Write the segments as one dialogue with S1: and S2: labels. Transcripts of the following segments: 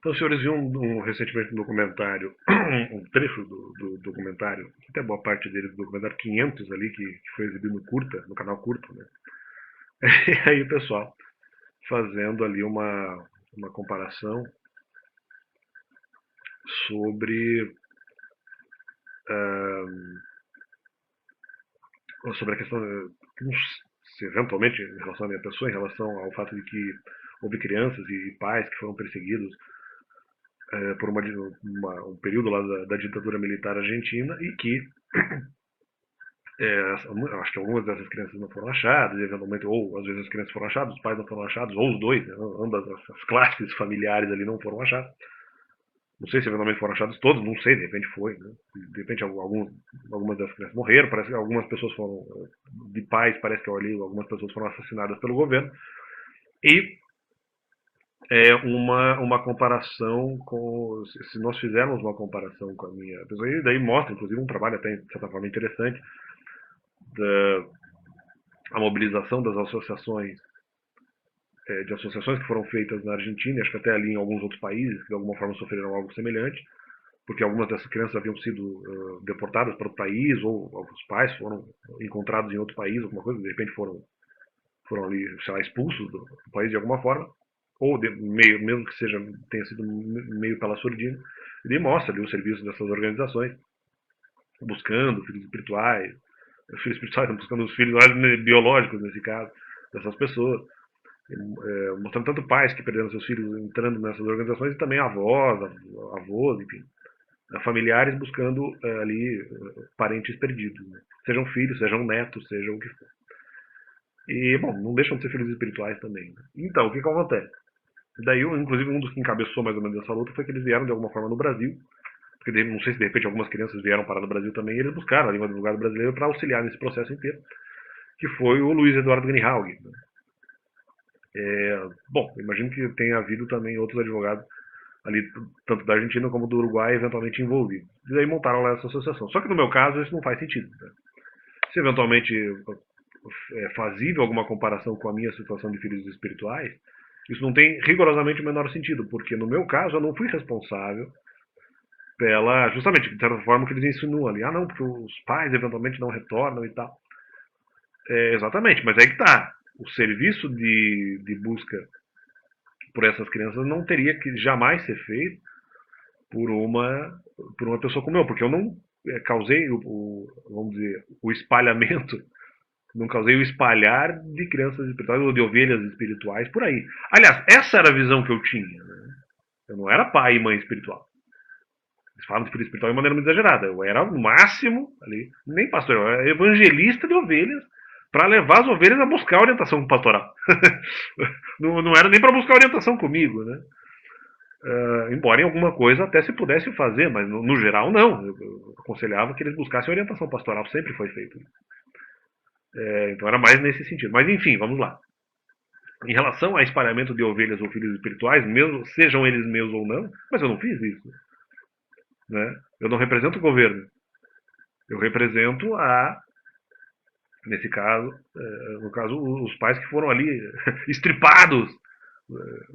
S1: Então, os senhores viram recentemente um documentário, um trecho do documentário, até boa parte dele do documentário 500 ali, que foi exibido no Curta, no canal Curta, né? E aí o pessoal fazendo ali uma comparação sobre, ah, sobre a questão, se eventualmente, em relação à minha pessoa, em relação ao fato de que houve crianças e pais que foram perseguidos por um período lá da ditadura militar argentina e que acho que algumas dessas crianças não foram achadas, eventualmente, ou às vezes as crianças foram achadas, os pais não foram achados, ou os dois, né, ambas as classes familiares ali não foram achadas. Não sei se eventualmente foram achados todos, não sei, de repente foi. Né? De repente algumas dessas crianças morreram, parece que algumas pessoas foram, de pais, parece que eu olhei, algumas pessoas foram assassinadas pelo governo. E uma comparação com, se nós fizermos uma comparação com a minha pessoa, e daí mostra, inclusive, um trabalho até, de certa forma, interessante, da a mobilização das associações, de associações que foram feitas na Argentina, e acho que até ali em alguns outros países, que de alguma forma sofreram algo semelhante, porque algumas dessas crianças haviam sido deportadas para outro país, ou alguns pais foram encontrados em outro país, alguma coisa, de repente foram ali, sei lá, expulsos do país de alguma forma, ou mesmo que tenha sido meio pela surdina, e daí mostra ali o serviço dessas organizações, buscando filhos espirituais, buscando os filhos biológicos nesse caso, dessas pessoas, mostrando tanto pais que perderam seus filhos entrando nessas organizações, e também avós, enfim, familiares buscando ali parentes perdidos, né? Sejam filhos, sejam netos, sejam o que for. E, bom, não deixam de ser filhos espirituais também. Né? Então, o que acontece? Daí, inclusive, um dos que encabeçou mais ou menos essa luta foi que eles vieram de alguma forma no Brasil, porque não sei se de repente algumas crianças vieram parar no Brasil também, e eles buscaram a língua do advogado brasileiro para auxiliar nesse processo inteiro, que foi o Luiz Eduardo Greenhalgh. Né? Bom, imagino que tenha havido também outros advogados ali, tanto da Argentina como do Uruguai, eventualmente envolvidos. E aí montaram lá essa associação. Só que no meu caso isso não faz sentido. Né? Se eventualmente é fazível alguma comparação com a minha situação de filhos espirituais, isso não tem rigorosamente o menor sentido, porque no meu caso eu não fui responsável pela, justamente, de certa forma que eles insinuam ali, não, porque os pais eventualmente não retornam e tal. Exatamente, mas aí que tá. O serviço de busca por essas crianças não teria que jamais ser feito por uma, por uma pessoa como eu, porque eu não causei vamos dizer, o espalhamento, não causei o espalhar de crianças espirituais ou de ovelhas espirituais por aí. Aliás, essa era a visão que eu tinha. Né? Eu não era pai e mãe espiritual. Eles falam de filho espiritual de maneira muito exagerada. Eu era, no máximo, ali, nem pastor, eu era evangelista de ovelhas para levar as ovelhas a buscar orientação pastoral. Não era nem para buscar orientação comigo, né? Embora em alguma coisa até se pudesse fazer, mas no geral não. Eu aconselhava que eles buscassem orientação pastoral, sempre foi feito. Então era mais nesse sentido. Mas enfim, vamos lá. Em relação a espalhamento de ovelhas ou filhos espirituais, mesmo sejam eles meus ou não, mas eu não fiz isso. Né? Eu não represento o governo. Eu represento nesse caso, no caso, os pais que foram ali estripados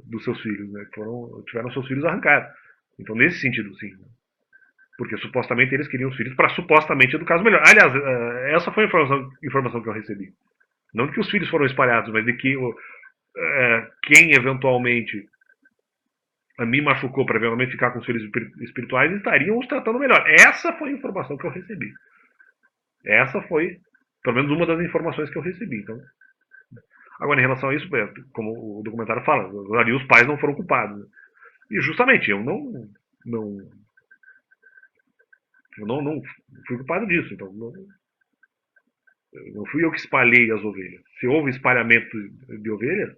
S1: dos seus filhos, né? Que tiveram seus filhos arrancados. Então, nesse sentido, sim. Porque supostamente eles queriam os filhos para supostamente educar os melhor. Aliás, essa foi a informação que eu recebi. Não de que os filhos foram espalhados, mas de que quem eventualmente me machucou para eventualmente ficar com os filhos espirituais estariam os tratando melhor. Essa foi a informação que eu recebi. Essa foi, pelo menos, uma das informações que eu recebi. Então, agora, em relação a isso, como o documentário fala, ali os pais não foram culpados. E justamente, não, eu não fui culpado disso. Então, não fui eu que espalhei as ovelhas. Se houve espalhamento de ovelhas,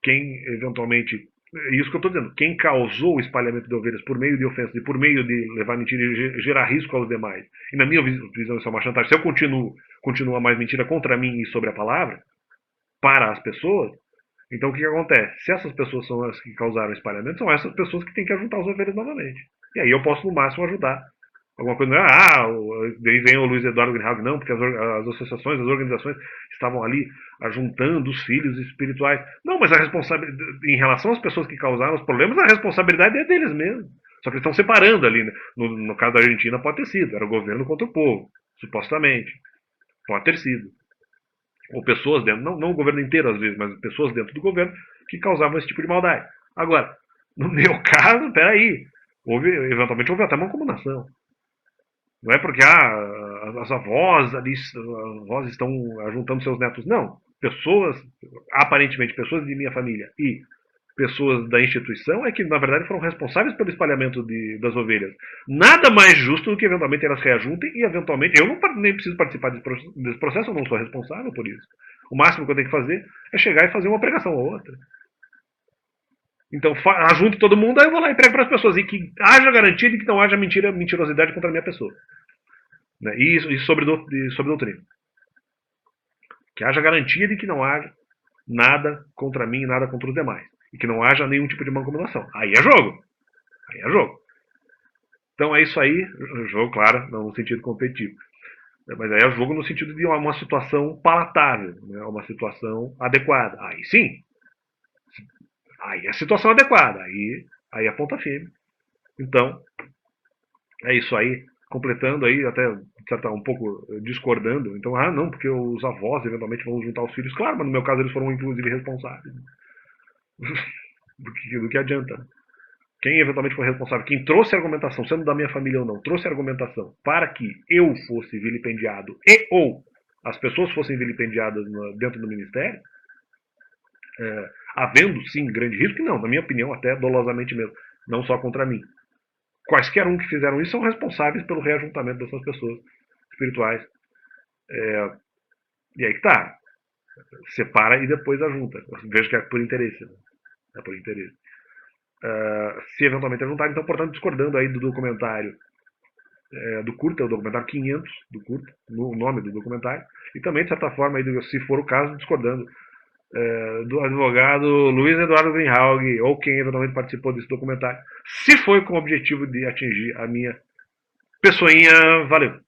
S1: quem eventualmente. É isso que eu estou dizendo. Quem causou o espalhamento de ovelhas por meio de ofensas e por meio de levar mentira e gerar risco aos demais, e na minha visão isso é uma chantagem, se eu continuo a mais mentira contra mim e sobre a palavra, para as pessoas, então o que acontece? Se essas pessoas são as que causaram o espalhamento, são essas pessoas que têm que ajuntar as ovelhas novamente. E aí eu posso, no máximo, ajudar Alguma coisa, daí vem o Luiz Eduardo Greenhalgh, não, porque as associações, as organizações estavam ali ajuntando os filhos espirituais. Não, mas a responsabilidade, em relação às pessoas que causaram os problemas, a responsabilidade é deles mesmos. Só que eles estão separando ali, né? No caso da Argentina pode ter sido, era o governo contra o povo, supostamente. Pode ter sido. Ou pessoas dentro, não o governo inteiro às vezes, mas pessoas dentro do governo que causavam esse tipo de maldade. Agora, no meu caso, peraí, eventualmente houve até uma combinação. Não é porque as avós ali, as avós estão juntando seus netos. Não. Pessoas, aparentemente pessoas de minha família e pessoas da instituição é que, na verdade, foram responsáveis pelo espalhamento das ovelhas. Nada mais justo do que, eventualmente, elas reajuntem e, eventualmente, eu não, nem preciso participar desse processo, eu não sou responsável por isso. O máximo que eu tenho que fazer é chegar e fazer uma pregação ou outra. Então, ajunto todo mundo, aí eu vou lá e prego para as pessoas. E que haja garantia de que não haja mentirosidade contra a minha pessoa. Né? E sobre doutrina. Que haja garantia de que não haja nada contra mim e nada contra os demais. E que não haja nenhum tipo de mancomunação. Aí é jogo. Aí é jogo. Então é isso aí. Jogo, claro, não no sentido competitivo. Mas aí é jogo no sentido de uma situação palatável, né? Uma situação adequada. Aí sim. Aí é a situação adequada. Aí é ponta firme. Então, é isso aí. Completando aí, até um pouco discordando. Então, não, porque os avós eventualmente vão juntar os filhos. Claro, mas no meu caso eles foram inclusive responsáveis. do que adianta. Quem eventualmente foi responsável, quem trouxe a argumentação, sendo da minha família ou não, trouxe a argumentação para que eu fosse vilipendiado e ou as pessoas fossem vilipendiadas dentro do ministério, havendo sim grande risco, não, na minha opinião, até dolosamente mesmo, não só contra mim. Quaisquer um que fizeram isso são responsáveis pelo reajuntamento dessas pessoas espirituais. E aí que tá. Separa e depois ajunta. Vejo que é por interesse. Né? É por interesse. Se eventualmente ajuntar, então, portanto, discordando aí do documentário do curta, o documentário 500 do curta, o nome do documentário, e também, de certa forma, aí, se for o caso, discordando do advogado Luiz Eduardo Greenhalgh, ou quem eventualmente participou desse documentário, se foi com o objetivo de atingir a minha pessoinha. Valeu!